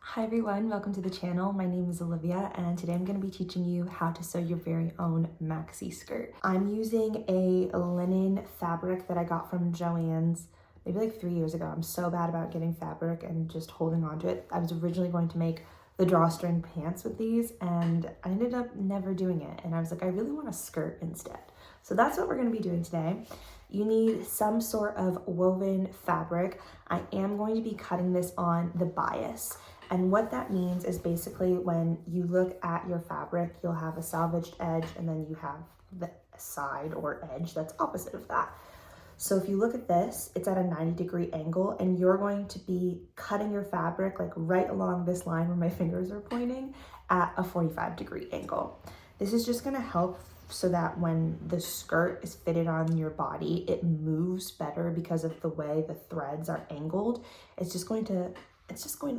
Hi everyone, welcome to the channel. My name is Olivia and today I'm going to be teaching you how to sew your very own maxi skirt. I'm using a linen fabric that I got from Joann's maybe like 3 years ago. I'm so bad about getting fabric and just holding on to it. I was originally going to make the drawstring pants with these and I ended up never doing it. And I was like, I really want a skirt instead. So that's what we're going to be doing today. You need some sort of woven fabric. I am going to be cutting this on the bias. And what that means is basically when you look at your fabric, you'll have a salvaged edge and then you have the side or edge that's opposite of that. So if you look at this, it's at a 90-degree angle and you're going to be cutting your fabric like right along this line where my fingers are pointing at a 45-degree angle. This is just gonna help so that when the skirt is fitted on your body, it moves better because of the way the threads are angled. It's just going to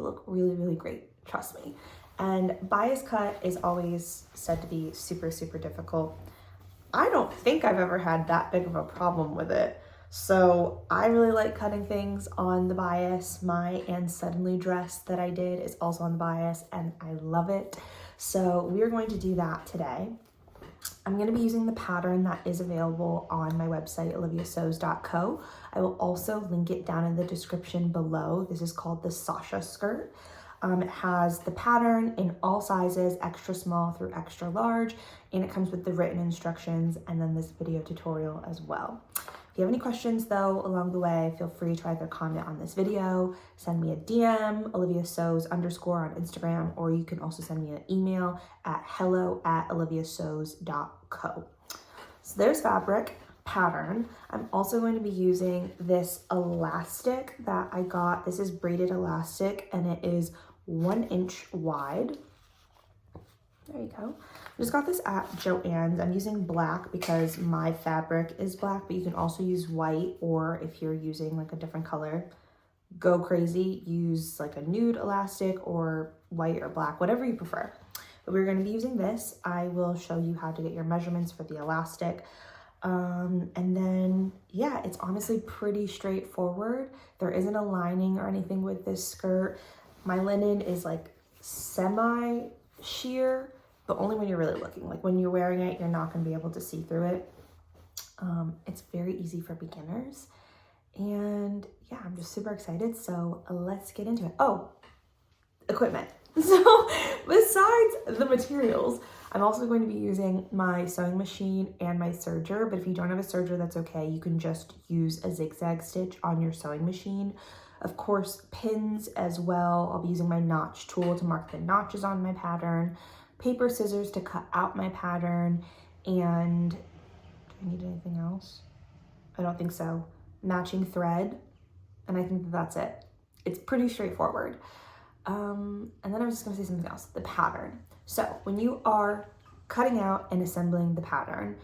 look really, really great, trust me. And bias cut is always said to be super, super difficult. I don't think I've ever had that big of a problem with it. So I really like cutting things on the bias. My And Suddenly dress that I did is also on the bias and I love it. So we're going to do that today. I'm going to be using the pattern that is available on my website, oliviasews.co. I will also link it down in the description below. This is called the Sasha Skirt. It has the pattern in all sizes, extra small through extra large, and it comes with the written instructions and then this video tutorial as well. If you have any questions though along the way, feel free to either comment on this video, send me a DM, oliviasews_ on Instagram, or you can also send me an email at hello@oliviasews.co. So there's fabric, pattern. I'm also going to be using this elastic that I got. This is braided elastic and it is 1 inch wide. There you go. I just got this at Joann's. I'm using black because my fabric is black, but you can also use white, or if you're using like a different color, go crazy. Use like a nude elastic or white or black, whatever you prefer. But we're going to be using this. I will show you how to get your measurements for the elastic. And then, yeah, it's honestly pretty straightforward. There isn't a lining or anything with this skirt. My linen is like semi-sheer, but only when you're really looking. Like when you're wearing it, you're not going to be able to see through it. It's very easy for beginners. And yeah, I'm just super excited. So let's get into it. Oh, equipment. So besides the materials, I'm also going to be using my sewing machine and my serger, but if you don't have a serger, that's okay. You can just use a zigzag stitch on your sewing machine. Of course, pins as well. I'll be using my notch tool to mark the notches on my pattern, paper scissors to cut out my pattern, and do I need anything else? I don't think so. Matching thread, and I think that's it. It's pretty straightforward. And then I was just gonna say something else, the pattern. So when you are cutting out and assembling the pattern,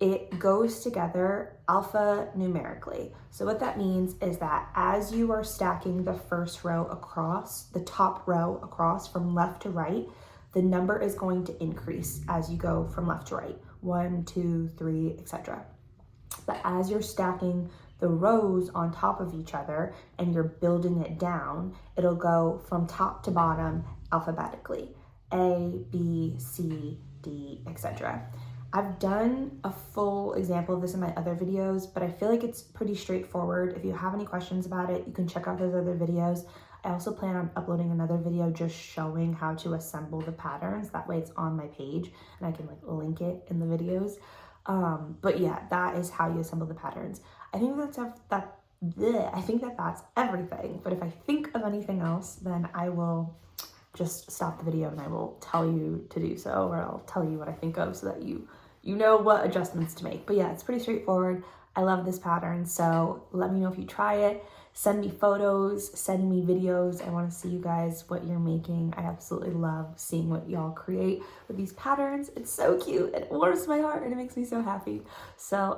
it goes together alphanumerically. So what that means is that as you are stacking the first row across, the top row across from left to right, the number is going to increase as you go from left to right, 1, 2, 3, etc. But as you're stacking the rows on top of each other and you're building it down, it'll go from top to bottom alphabetically, A, B, C, D, etc. I've done a full example of this in my other videos, but I feel like it's pretty straightforward. If you have any questions about it, you can check out those other videos. I also plan on uploading another video just showing how to assemble the patterns. That way it's on my page and I can like link it in the videos. But yeah, that is how you assemble the patterns. I think that's everything. But if I think of anything else, then I will just stop the video and I will tell you to do so, or I'll tell you what I think of so that you know what adjustments to make. But yeah, it's pretty straightforward. I love this pattern, so let me know if you try it. Send me photos, send me videos. I want to see you guys what you're making. I absolutely love seeing what y'all create with these patterns. It's so cute and it warms my heart and it makes me so happy. So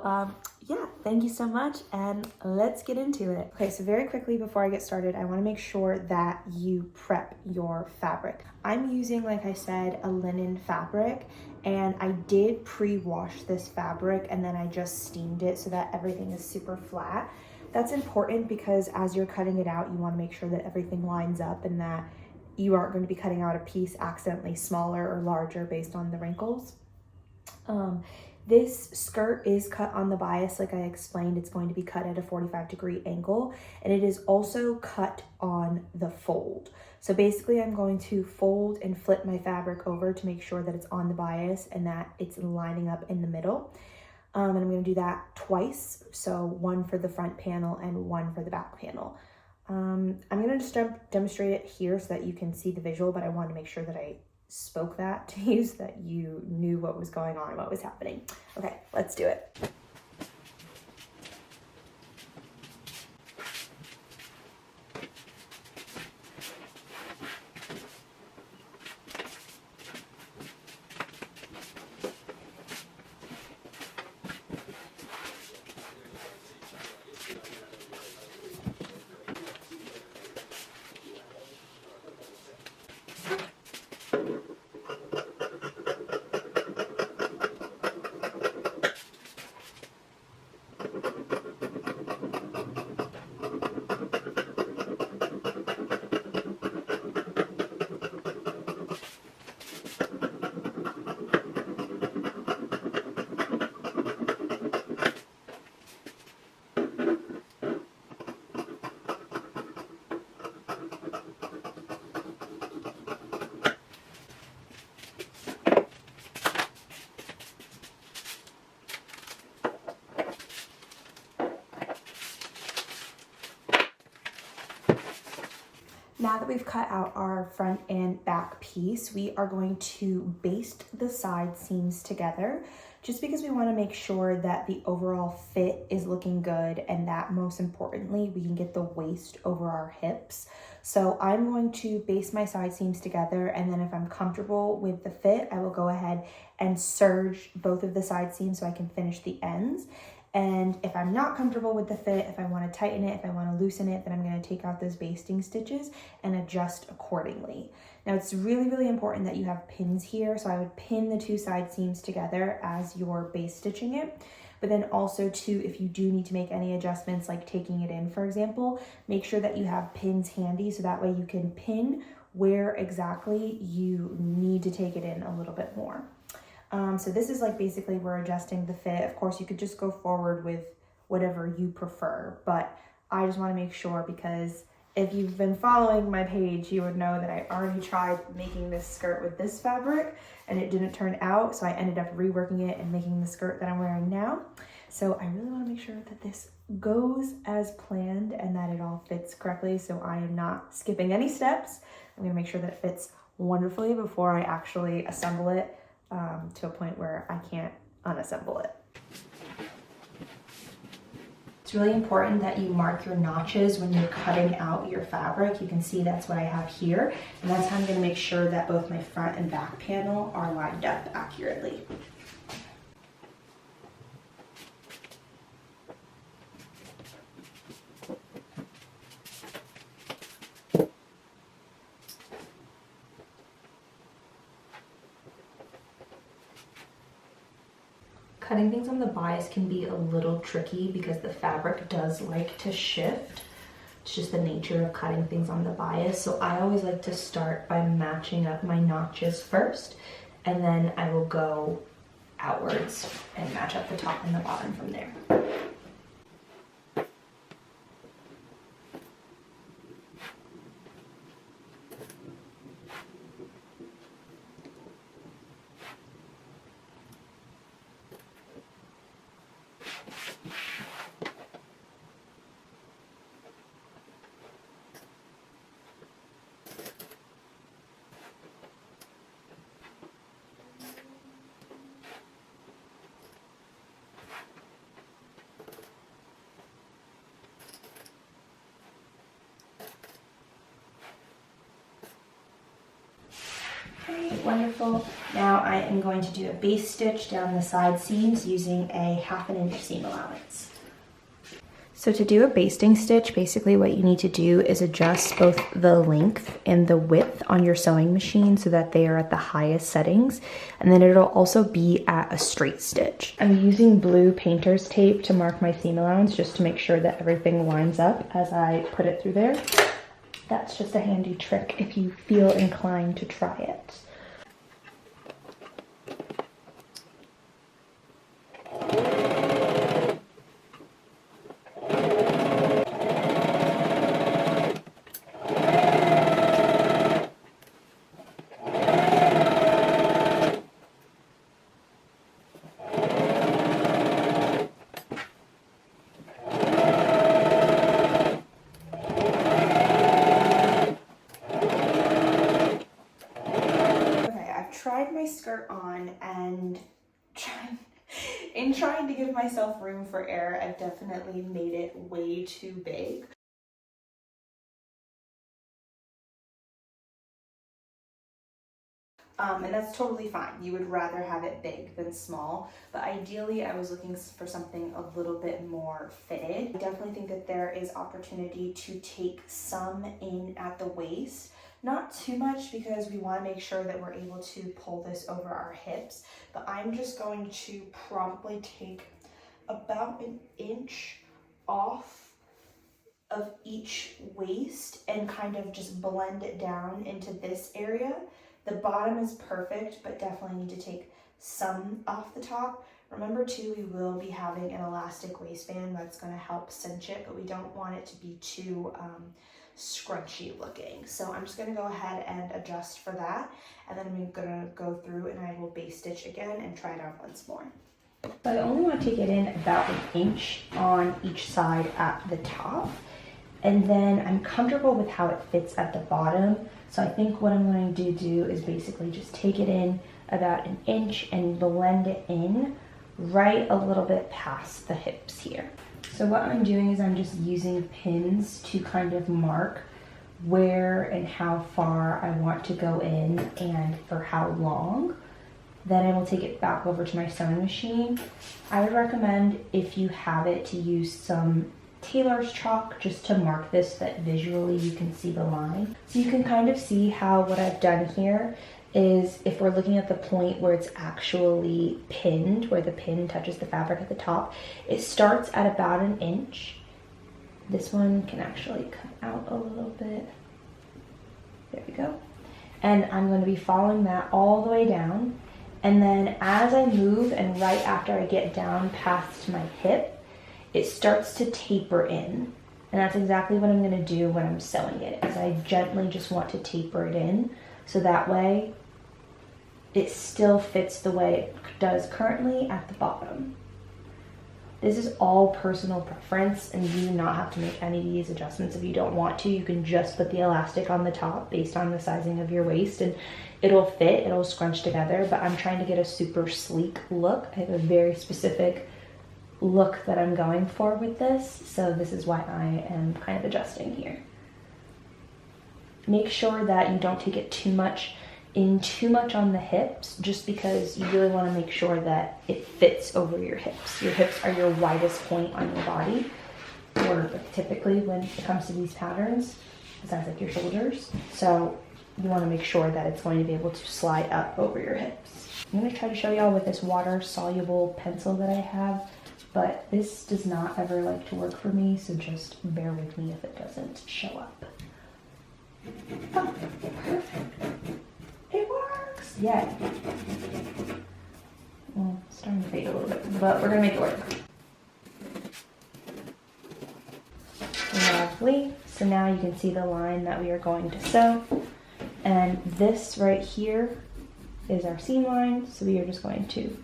yeah, thank you so much and let's get into it. Okay, so very quickly before I get started, I want to make sure that you prep your fabric. I'm using, like I said, a linen fabric, and I did pre-wash this fabric and then I just steamed it so that everything is super flat. That's important because as you're cutting it out, you want to make sure that everything lines up and that you aren't going to be cutting out a piece accidentally smaller or larger based on the wrinkles. This skirt is cut on the bias, like I explained. It's going to be cut at a 45-degree angle, and it is also cut on the fold. So basically I'm going to fold and flip my fabric over to make sure that it's on the bias and that it's lining up in the middle. And I'm going to do that twice, so one for the front panel and one for the back panel. I'm going to just demonstrate it here so that you can see the visual, but I wanted to make sure that I spoke that to you so that you knew what was going on and what was happening. Okay, let's do it. Now that we've cut out our front and back piece, we are going to baste the side seams together just because we want to make sure that the overall fit is looking good and that most importantly, we can get the waist over our hips. So I'm going to baste my side seams together, and then if I'm comfortable with the fit, I will go ahead and serge both of the side seams so I can finish the ends. And if I'm not comfortable with the fit, if I want to tighten it, if I want to loosen it, then I'm going to take out those basting stitches and adjust accordingly. Now it's really, really important that you have pins here. So I would pin the two side seams together as you're base stitching it. But then also too, if you do need to make any adjustments, like taking it in, for example, make sure that you have pins handy so that way you can pin where exactly you need to take it in a little bit more. So this is like basically we're adjusting the fit. Of course, you could just go forward with whatever you prefer, but I just want to make sure, because if you've been following my page, you would know that I already tried making this skirt with this fabric and it didn't turn out. So I ended up reworking it and making the skirt that I'm wearing now. So I really want to make sure that this goes as planned and that it all fits correctly. So I am not skipping any steps. I'm going to make sure that it fits wonderfully before I actually assemble it. To a point where I can't unassemble it. It's really important that you mark your notches when you're cutting out your fabric. You can see that's what I have here, and that's how I'm going to make sure that both my front and back panel are lined up accurately. Cutting things on the bias can be a little tricky because the fabric does like to shift. It's just the nature of cutting things on the bias. So I always like to start by matching up my notches first, and then I will go outwards and match up the top and the bottom from there. Okay, wonderful. Now I am going to do a base stitch down the side seams using a 1/2 inch seam allowance. So to do a basting stitch, basically what you need to do is adjust both the length and the width on your sewing machine so that they are at the highest settings, and then it'll also be at a straight stitch. I'm using blue painter's tape to mark my seam allowance just to make sure that everything lines up as I put it through there. That's just a handy trick if you feel inclined to try it. Tried my skirt on, and in trying to give myself room for error, I've definitely made it way too big. And that's totally fine. You would rather have it big than small, but ideally I was looking for something a little bit more fitted. I definitely think that there is opportunity to take some in at the waist. Not too much because we want to make sure that we're able to pull this over our hips, but I'm just going to probably take about an inch off of each waist and kind of just blend it down into this area. The bottom is perfect, but definitely need to take some off the top. Remember too, we will be having an elastic waistband that's going to help cinch it, but we don't want it to be too scrunchy looking. So I'm just going to go ahead and adjust for that, and then I'm going to go through and I will base stitch again and try it out once more. So I only want to take it in about an inch on each side at the top, and then I'm comfortable with how it fits at the bottom. So I think what I'm going to do is basically just take it in about an inch and blend it in right a little bit past the hips here. So what I'm doing is I'm just using pins to kind of mark where and how far I want to go in and for how long. Then I will take it back over to my sewing machine. I would recommend, if you have it, to use some tailor's chalk just to mark this so that visually you can see the line. So you can kind of see how what I've done here is, if we're looking at the point where it's actually pinned, where the pin touches the fabric at the top, it starts at about an inch. This one can actually come out a little bit. There we go. And I'm going to be following that all the way down. And then as I move and right after I get down past my hip, it starts to taper in. And that's exactly what I'm going to do when I'm sewing it, is I gently just want to taper it in so that way it still fits the way it does currently at the bottom. This is all personal preference, and you do not have to make any of these adjustments if you don't want to. You can just put the elastic on the top based on the sizing of your waist, and it'll fit, it'll scrunch together. But I'm trying to get a super sleek look. I have a very specific look that I'm going for with this, so this is why I am kind of adjusting here. Make sure that you don't take it too much on the hips, just because you really want to make sure that it fits over your hips. Your hips are your widest point on your body, or typically when it comes to these patterns, besides like your shoulders. So you want to make sure that it's going to be able to slide up over your hips. I'm going to try to show y'all with this water soluble pencil that I have, but this does not ever like to work for me, so just bear with me if it doesn't show up. Oh, perfect. It works! Yay. Well, it's starting to fade a little bit, but we're gonna make it work. Lovely. So now you can see the line that we are going to sew. And this right here is our seam line, so we are just going to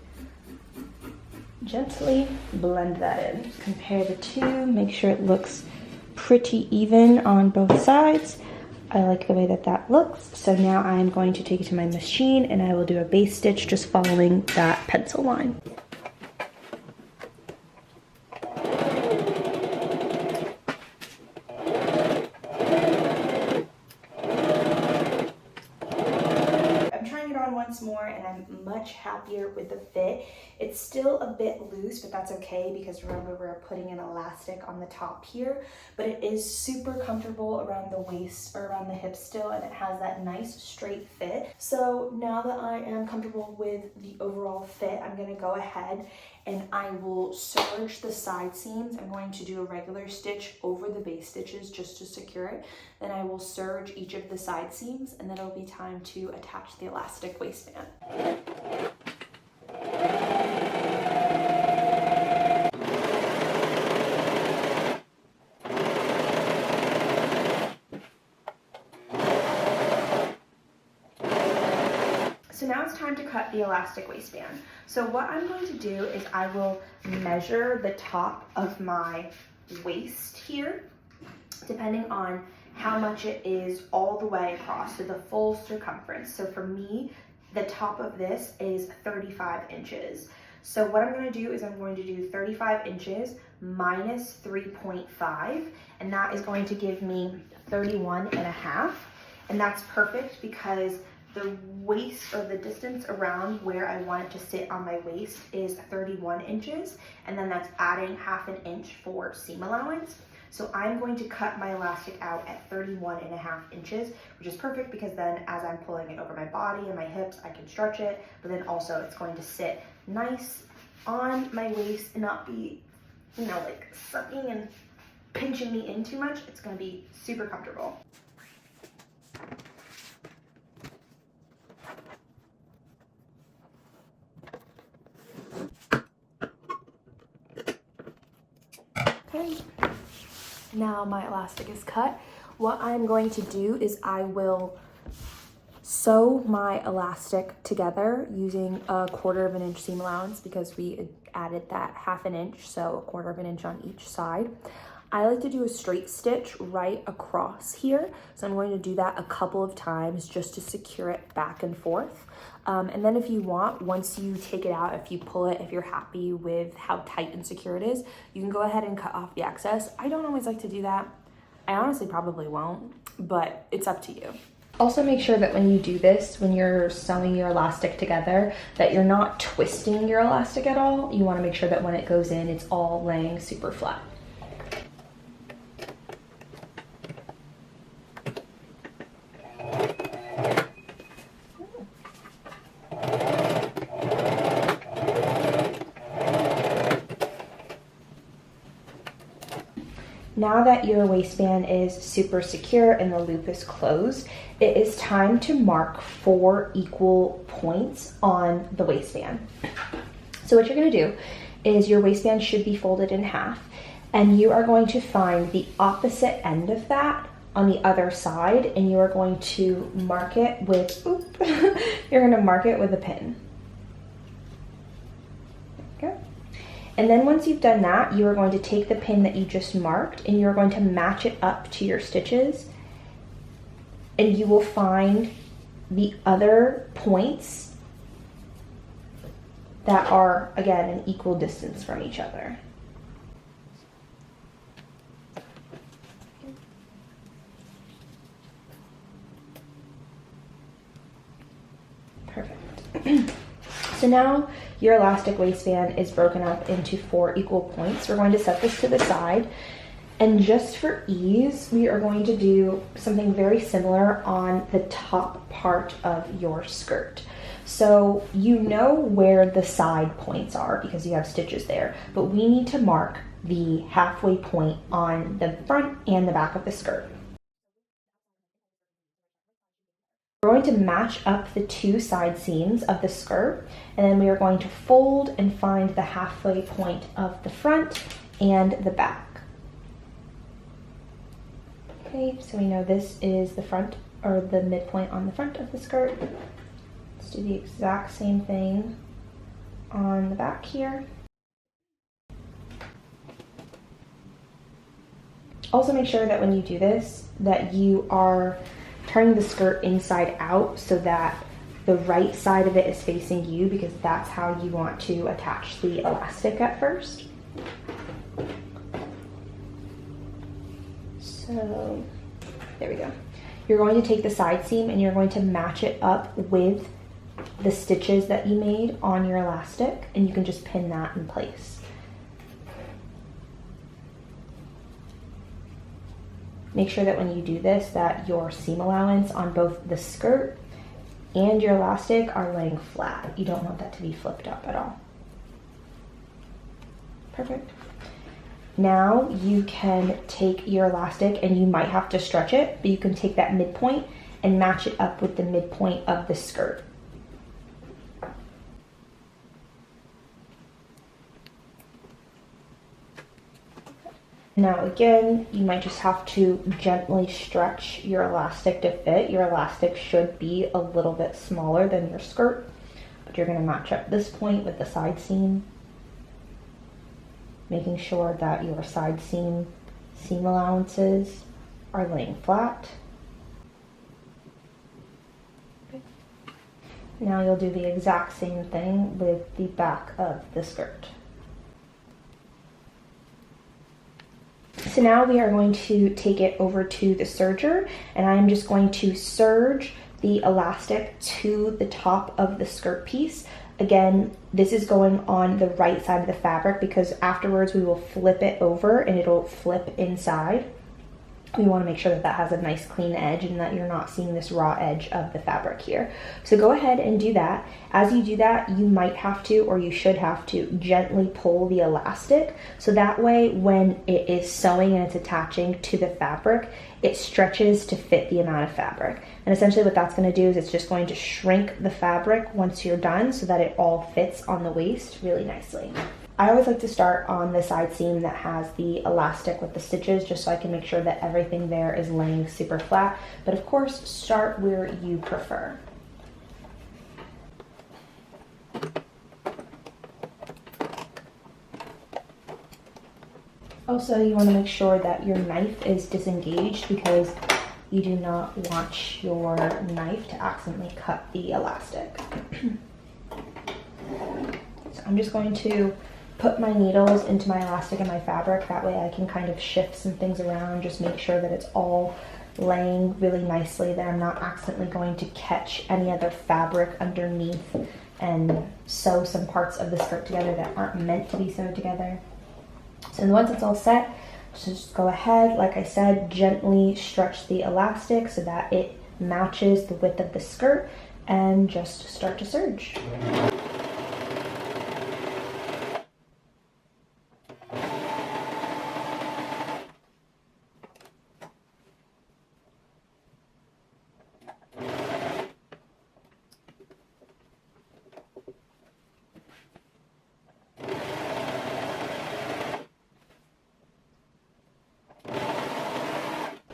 gently blend that in. Compare the two, make sure it looks pretty even on both sides. I like the way that that looks. So now I'm going to take it to my machine and I will do a base stitch just following that pencil line. I'm trying it on once once more and I'm much happier with the fit. It's still a bit loose, but that's okay because remember we're putting an elastic on the top here, but it is super comfortable around the waist or around the hips still, and it has that nice straight fit. So now that I am comfortable with the overall fit, I'm gonna go ahead and I will serge the side seams. I'm going to do a regular stitch over the base stitches just to secure it. Then I will serge each of the side seams, and then it'll be time to attach the elastic waistband. So now it's time to cut the elastic waistband. So what I'm going to do is I will measure the top of my waist here, depending on how much it is all the way across to the full circumference. So for me, the top of this is 35 inches. So what I'm going to do is I'm going to do 35 inches minus 3.5, and that is going to give me 31 and a half. And that's perfect because the waist or the distance around where I want it to sit on my waist is 31 inches, and then that's adding half an inch for seam allowance. So I'm going to cut my elastic out at 31 and a half inches, which is perfect because then as I'm pulling it over my body and my hips, I can stretch it, but then also it's going to sit nice on my waist and not be, you know, like sucking and pinching me in too much. It's going to be super comfortable. Okay, now my elastic is cut. What I'm going to do is I will sew my elastic together using a 1/4 of an inch seam allowance because we added that half an inch, so a 1/4 of an inch on each side. I like to do a straight stitch right across here, so I'm going to do that a couple of times just to secure it back and forth. And then if you want, once you take it out, if you pull it, if you're happy with how tight and secure it is, you can go ahead and cut off the excess. I don't always like to do that. I honestly probably won't, but it's up to you. Also make sure that when you do this, when you're sewing your elastic together, that you're not twisting your elastic at all. You want to make sure that when it goes in, it's all laying super flat. Now that your waistband is super secure and the loop is closed, it is time to mark 4 equal points on the waistband. So what you're going to do is your waistband should be folded in half, and you are going to find the opposite end of that on the other side, and you are going to mark it with, you're going to mark it with a pin. Okay. And then once you've done that, you are going to take the pin that you just marked and you're going to match it up to your stitches, and you will find the other points that are, again, an equal distance from each other. Perfect. So now your elastic waistband is broken up into 4 equal points. We're going to set this to the side, and just for ease, we are going to do something very similar on the top part of your skirt. So you know where the side points are because you have stitches there, but we need to mark the halfway point on the front and the back of the skirt. We're going to match up the 2 side seams of the skirt, and then we are going to fold and find the halfway point of the front and the back. Okay, so we know this is the front, or the midpoint on the front of the skirt. Let's do the exact same thing on the back here. Also make sure that when you do this, that you are turning the skirt inside out so that the right side of it is facing you, because that's how you want to attach the elastic at first. So there we go. You're going to take the side seam and you're going to match it up with the stitches that you made on your elastic, and you can just pin that in place. Make sure that when you do this that your seam allowance on both the skirt and your elastic are laying flat. You don't want that to be flipped up at all. Perfect. Now you can take your elastic, and you might have to stretch it, but you can take that midpoint and match it up with the midpoint of the skirt. Now again, you might just have to gently stretch your elastic to fit. Your elastic should be a little bit smaller than your skirt, but you're going to match up this point with the side seam, making sure that your side seam allowances are laying flat. Okay. Now you'll do the exact same thing with the back of the skirt. So now we are going to take it over to the serger, and I'm just going to serge the elastic to the top of the skirt piece. Again, this is going on the right side of the fabric because afterwards we will flip it over and it'll flip inside. We want to make sure that that has a nice clean edge and that you're not seeing this raw edge of the fabric here. So go ahead and do that. As you do that, you might have to, or you should have to, gently pull the elastic. So that way when it is sewing and it's attaching to the fabric, it stretches to fit the amount of fabric. And essentially what that's going to do is it's just going to shrink the fabric once you're done so that it all fits on the waist really nicely. I always like to start on the side seam that has the elastic with the stitches, just so I can make sure that everything there is laying super flat. But of course, start where you prefer. Also, you want to make sure that your knife is disengaged because you do not want your knife to accidentally cut the elastic. So I'm just going to put my needles into my elastic and my fabric. That way I can kind of shift some things around, just make sure that it's all laying really nicely, that I'm not accidentally going to catch any other fabric underneath and sew some parts of the skirt together that aren't meant to be sewed together. So once it's all set, just go ahead, like I said, gently stretch the elastic so that it matches the width of the skirt, and just start to serge.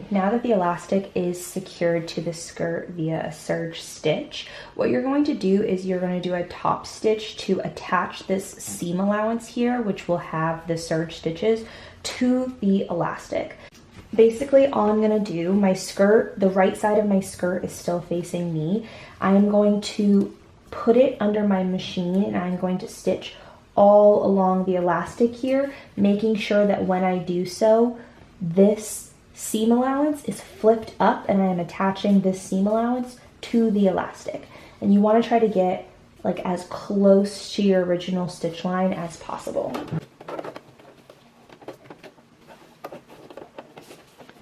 Now that the elastic is secured to the skirt via a serge stitch, what you're going to do is you're going to do a top stitch to attach this seam allowance here, which will have the serge stitches, to the elastic. Basically, all I'm going to do, my skirt, the right side of my skirt is still facing me. I'm going to put it under my machine and I'm going to stitch all along the elastic here, making sure that when I do so, this seam allowance is flipped up and I am attaching this seam allowance to the elastic. And you want to try to get like as close to your original stitch line as possible.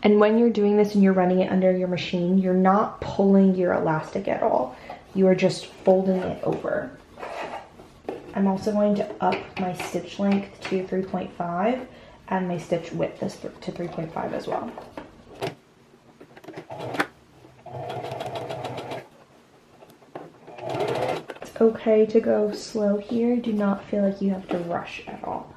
And when you're doing this and you're running it under your machine, you're not pulling your elastic at all. You are just folding it over. I'm also going to up my stitch length to 3.5 and my stitch width is to 3.5 as well. It's okay to go slow here. Do not feel like you have to rush at all.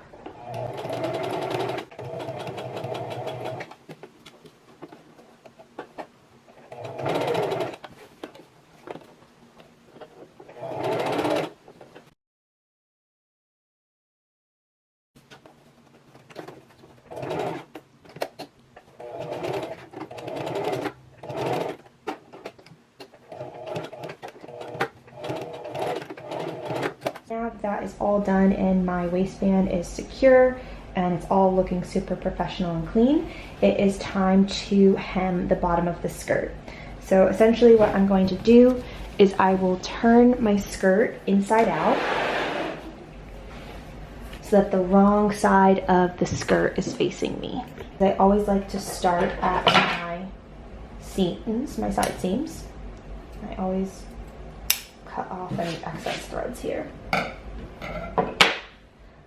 Now that is all done and my waistband is secure and it's all looking super professional and clean, it is time to hem the bottom of the skirt. So essentially what I'm going to do is I will turn my skirt inside out so that the wrong side of the skirt is facing me. I always like to start at my seams, my side seams. I always cut off any excess threads here.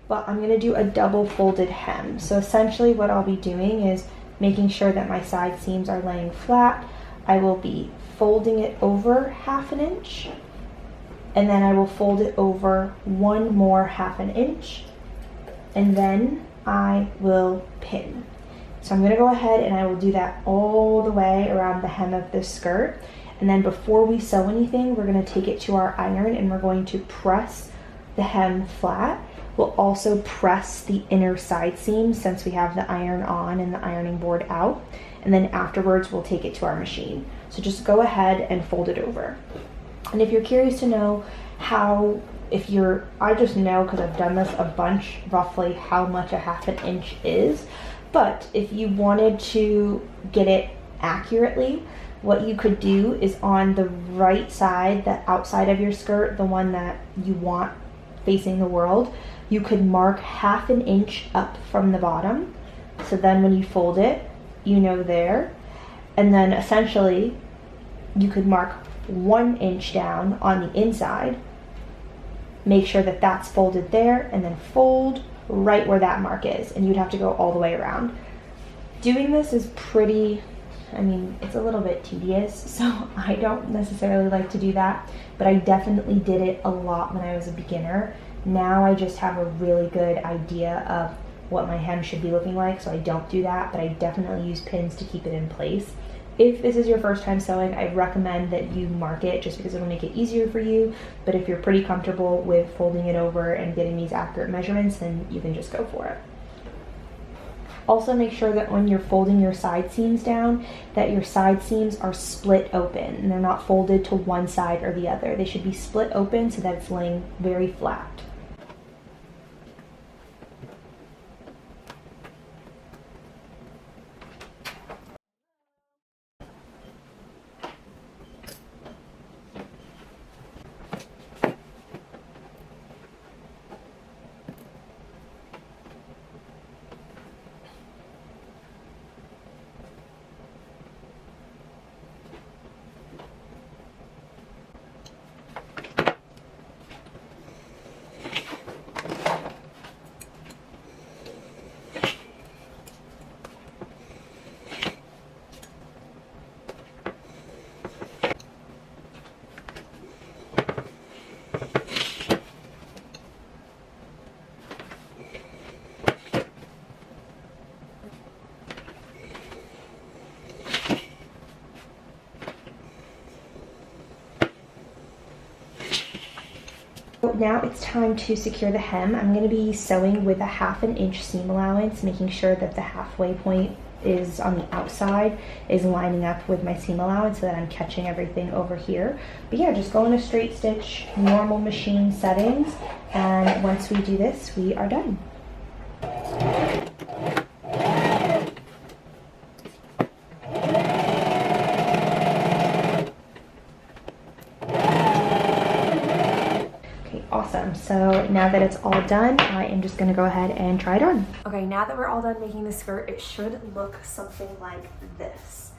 But I'm gonna do a double folded hem. So essentially what I'll be doing is making sure that my side seams are laying flat. I will be folding it over 1/2 inch, and then I will fold it over one more 1/2 inch, and then I will pin. So I'm gonna go ahead and I will do that all the way around the hem of this skirt. And then before we sew anything, we're gonna take it to our iron and we're going to press the hem flat. We'll also press the inner side seam since we have the iron on and the ironing board out. And then afterwards, we'll take it to our machine. So just go ahead and fold it over. And if you're curious to know how, I just know because I've done this a bunch, roughly how much a 1/2 inch is. But if you wanted to get it accurately, what you could do is on the right side, the outside of your skirt, the one that you want facing the world, you could mark 1/2 inch up from the bottom. So then when you fold it, you know there. And then essentially you could mark 1 inch down on the inside, make sure that that's folded there, and then fold right where that mark is, and you'd have to go all the way around. Doing this is pretty, it's a little bit tedious, so I don't necessarily like to do that, but I definitely did it a lot when I was a beginner. Now I just have a really good idea of what my hem should be looking like, so I don't do that, but I definitely use pins to keep it in place. If this is your first time sewing, I recommend that you mark it just because it'll make it easier for you. But if you're pretty comfortable with folding it over and getting these accurate measurements, then you can just go for it. Also make sure that when you're folding your side seams down, that your side seams are split open and they're not folded to one side or the other. They should be split open so that it's laying very flat. Now it's time to secure the hem. I'm going to be sewing with a 1/2 inch seam allowance, making sure that the halfway point is on the outside is lining up with my seam allowance so that I'm catching everything over here. But yeah, just go in a straight stitch, normal machine settings, and once we do this, we are done. Awesome. So now that it's all done, I am just gonna go ahead and try it on. Okay, now that we're all done making the skirt, it should look something like this.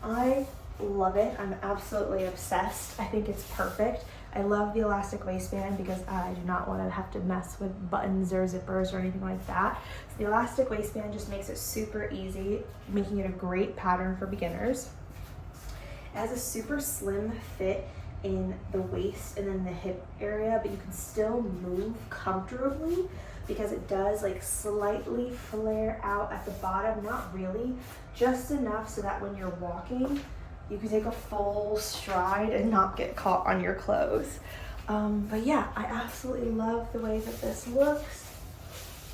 I love it. I'm absolutely obsessed. I think it's perfect. I love the elastic waistband because I do not want to have to mess with buttons or zippers or anything like that. So the elastic waistband just makes it super easy, making it a great pattern for beginners. It has a super slim fit in the waist and then the hip area, but you can still move comfortably because it does like slightly flare out at the bottom, not really, just enough so that when you're walking you can take a full stride and not get caught on your clothes. But yeah, I absolutely love the way that this looks.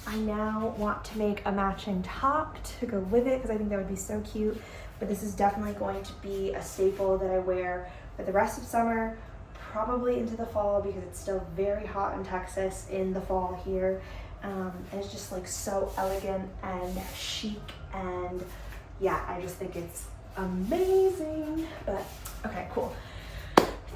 I now want to make a matching top to go with it because I think that would be so cute, but this is definitely going to be a staple that I wear for the rest of summer, probably into the fall because it's still very hot in Texas in the fall here. And it's just like so elegant and chic, and yeah, I just think it's amazing. But okay, cool.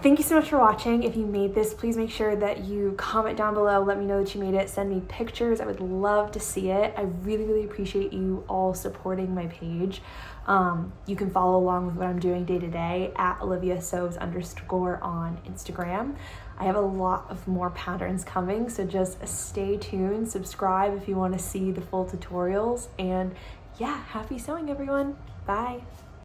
Thank you so much for watching. If you made this, please make sure that you comment down below. Let me know that you made it. Send me pictures. I would love to see it. I really appreciate you all supporting my page. You can follow along with what I'm doing day to day at oliviasews_ on Instagram. I have a lot of more patterns coming, so just stay tuned. Subscribe if you want to see the full tutorials. And yeah, happy sewing, everyone. Bye.